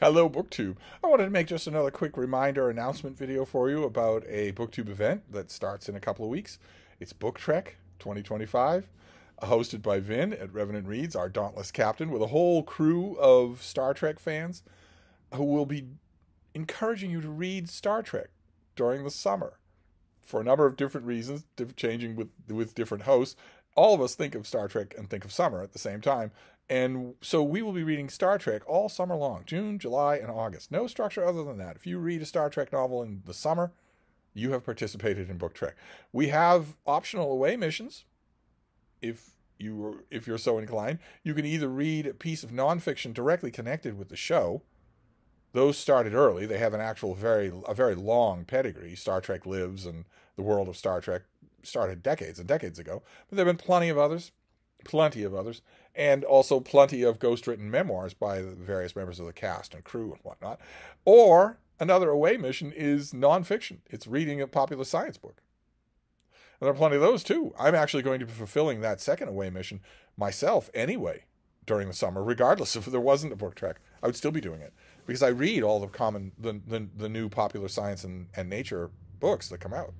Hello, BookTube. I wanted to make just another quick reminder announcement video for you about a BookTube event that starts in a couple of weeks. It's Book Trek 2025, hosted by Vin at Revenant Reads, our dauntless captain, with a whole crew of Star Trek fans who will be encouraging you to read Star Trek during the summer for a number of different reasons, changing with different hosts. All of us think of Star Trek and think of summer at the same time. And so we will be reading Star Trek all summer long, June, July, and August. No structure other than that. If you read a Star Trek novel in the summer, you have participated in Book Trek. We have optional away missions. If you're so inclined, you can either read a piece of nonfiction directly connected with the show. Those started early. They have an actual a very long pedigree. Star Trek Lives and the World of Star Trek started decades and decades ago. But there have been plenty of others, and also plenty of ghostwritten memoirs by the various members of the cast and crew and whatnot. Or another away mission is nonfiction. It's reading a popular science book. And there are plenty of those too. I'm actually going to be fulfilling that second away mission myself anyway during the summer, regardless if there wasn't a Book Trek. I would still be doing it because I read all the new popular science and nature books that come out.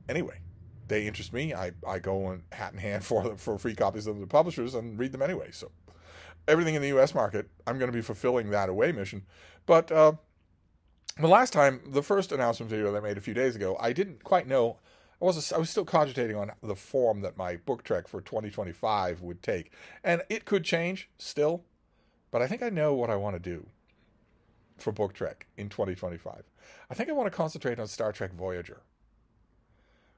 Anyway, they interest me. I go and hat in hand for free copies of the publishers and read them anyway. So everything in the U.S. market, I'm going to be fulfilling that away mission. But the first announcement video that I made a few days ago, I didn't quite know. I was still cogitating on the form that my Book Trek for 2025 would take. And it could change still, but I think I know what I want to do for Book Trek in 2025. I think I want to concentrate on Star Trek Voyager,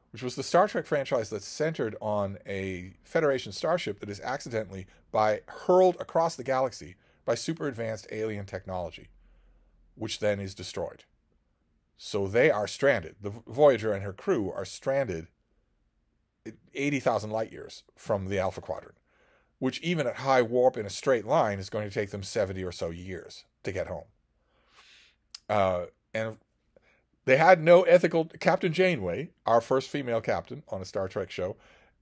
which was the Star Trek franchise that's centered on a Federation starship that is accidentally hurled across the galaxy by super advanced alien technology, which then is destroyed. So they are stranded. The Voyager and her crew are stranded 80,000 light years from the Alpha Quadrant, which even at high warp in a straight line is going to take them 70 or so years to get home. And they had no ethical. Captain Janeway, our first female captain on a Star Trek show,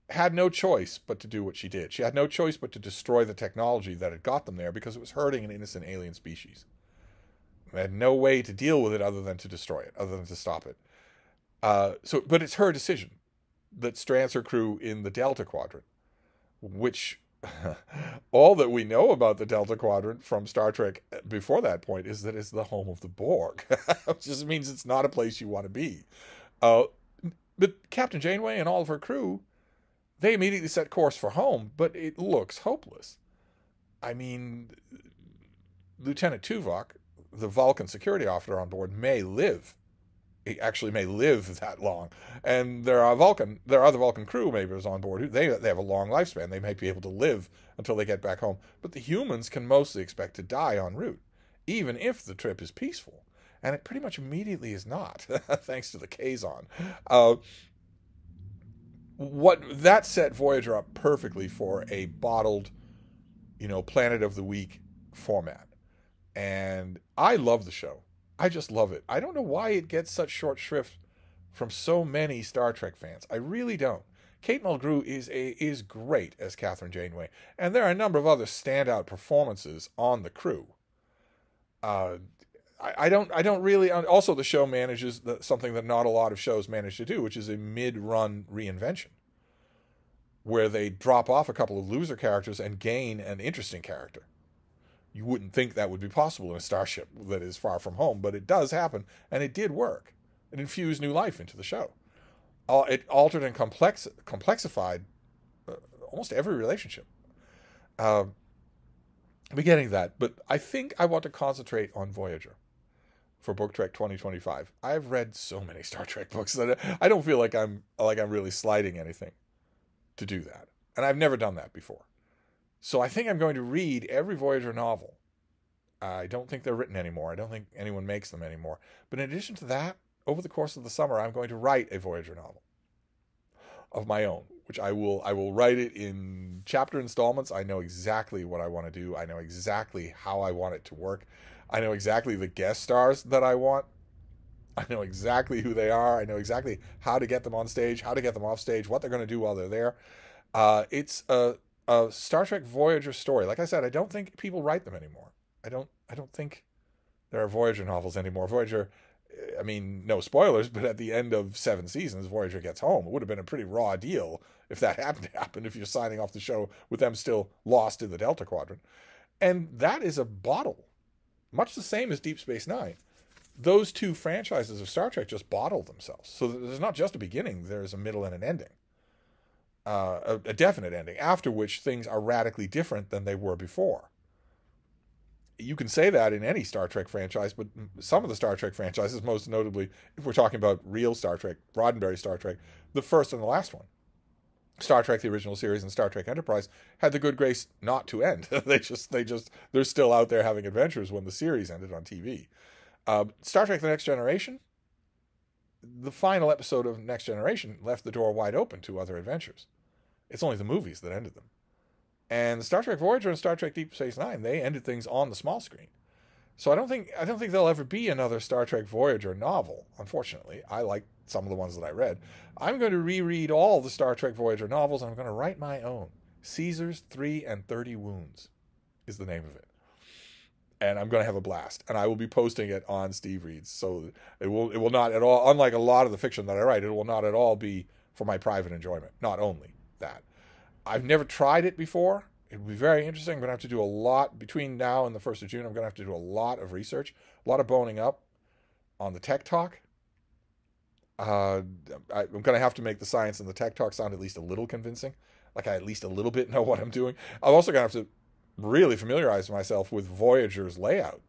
had no choice but to do what she did. She had no choice but to destroy the technology that had got them there because it was hurting an innocent alien species. They had no way to deal with it other than to destroy it, other than to stop it. But it's her decision that strands her crew in the Delta Quadrant, which all that we know about the Delta Quadrant from Star Trek before that point is that it's the home of the Borg. It just means it's not a place you want to be. But Captain Janeway and all of her crew, they immediately set course for home, but it looks hopeless. I mean, Lieutenant Tuvok, the Vulcan security officer on board, may live. He actually may live that long. And there are other Vulcan crew members on board who they have a long lifespan. They may be able to live until they get back home. But the humans can mostly expect to die en route, even if the trip is peaceful. And it pretty much immediately is not, thanks to the Kazon. That set Voyager up perfectly for a bottled, Planet of the Week format. And I love the show. I just love it. I don't know why it gets such short shrift from so many Star Trek fans. I really don't. Kate Mulgrew is great as Catherine Janeway, and there are a number of other standout performances on the crew. I don't really. Also, the show manages something that not a lot of shows manage to do, which is a mid-run reinvention, where they drop off a couple of loser characters and gain an interesting character. You wouldn't think that would be possible in a starship that is far from home, but it does happen, and it did work. It infused new life into the show. It altered and complexified almost every relationship. Beginning that, but I think I want to concentrate on Voyager for Book Trek 2025. I've read so many Star Trek books that I don't feel like I'm really sliding anything to do that, and I've never done that before. So I think I'm going to read every Voyager novel. I don't think they're written anymore. I don't think anyone makes them anymore. But in addition to that, over the course of the summer, I'm going to write a Voyager novel of my own, which I will write it in chapter installments. I know exactly what I want to do. I know exactly how I want it to work. I know exactly the guest stars that I want. I know exactly who they are. I know exactly how to get them on stage, how to get them off stage, what they're going to do while they're there. It's a Star Trek Voyager story. Like I said, I don't think people write them anymore. I don't think there are Voyager novels anymore. Voyager, I mean, no spoilers, but at the end of 7 seasons, Voyager gets home. It would have been a pretty raw deal if that happened to happen, if you're signing off the show with them still lost in the Delta Quadrant. And that is a bottle, much the same as Deep Space Nine. Those two franchises of Star Trek just bottle themselves. So there's not just a beginning, there's a middle and an ending. A definite ending, after which things are radically different than they were before. You can say that in any Star Trek franchise, but some of the Star Trek franchises, most notably, if we're talking about real Star Trek, Roddenberry Star Trek, the first and the last one, Star Trek, the original series, and Star Trek Enterprise, had the good grace not to end. They're still out there having adventures when the series ended on TV. Star Trek The Next Generation, the final episode of Next Generation left the door wide open to other adventures. It's only the movies that ended them. And Star Trek Voyager and Star Trek Deep Space Nine, they ended things on the small screen. So I don't think there'll ever be another Star Trek Voyager novel, unfortunately. I like some of the ones that I read. I'm going to reread all the Star Trek Voyager novels, and I'm going to write my own. Caesar's 3 and 30 Wounds is the name of it. And I'm going to have a blast. And I will be posting it on Steve Reads. So it will not at all, unlike a lot of the fiction that I write, it will not at all be for my private enjoyment. Not only that. I've never tried it before. It would be very interesting. I'm going to have to do a lot between now and the 1st of June. I'm going to have to do a lot of research, a lot of boning up on the Tech Talk. I'm going to have to make the science and the Tech Talk sound at least a little convincing. Like I at least a little bit know what I'm doing. I'm also going to have to really familiarize myself with Voyager's layout.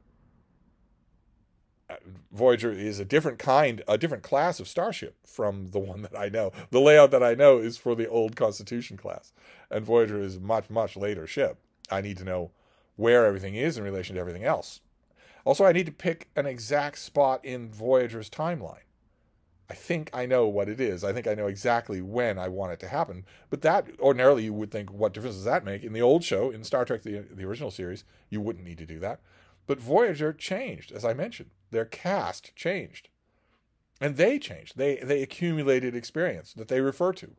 Voyager is a different class of starship from the one that I know. The layout that I know is for the old Constitution class. And Voyager is a much, much later ship. I need to know where everything is in relation to everything else. Also, I need to pick an exact spot in Voyager's timeline. I think I know what it is. I think I know exactly when I want it to happen. But that, ordinarily, you would think, what difference does that make? In the old show, in Star Trek, the original series, you wouldn't need to do that. But Voyager changed, as I mentioned. Their cast changed. And they changed. They accumulated experience that they refer to.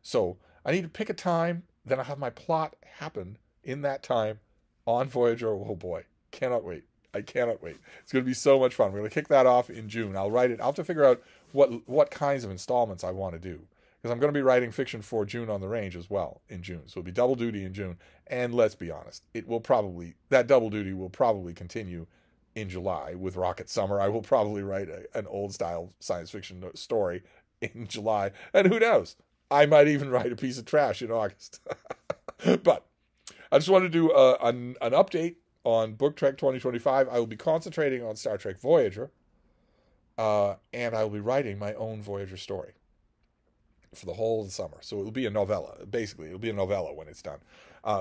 So I need to pick a time, then I'll have my plot happen in that time on Voyager. Oh boy, cannot wait. I cannot wait. It's going to be so much fun. We're going to kick that off in June. I'll write it. I'll have to figure out what kinds of installments I want to do. Because I'm going to be writing fiction for June on the Range as well in June. So it'll be double duty in June. And let's be honest, that double duty will probably continue in July with Rocket Summer. I will probably write an old style science fiction story in July. And who knows? I might even write a piece of trash in August. But I just wanted to do an update on Book Trek 2025. I will be concentrating on Star Trek Voyager. And I will be writing my own Voyager story for the whole of the summer. So it'll be a novella. Basically, it'll be a novella when it's done.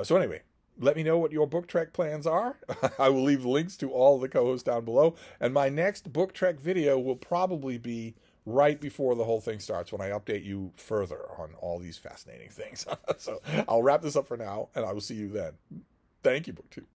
So anyway, let me know what your Book Trek plans are. I will leave links to all the co-hosts down below. And my next Book Trek video will probably be right before the whole thing starts, when I update you further on all these fascinating things. So I'll wrap this up for now, and I will see you then. Thank you, BookTube.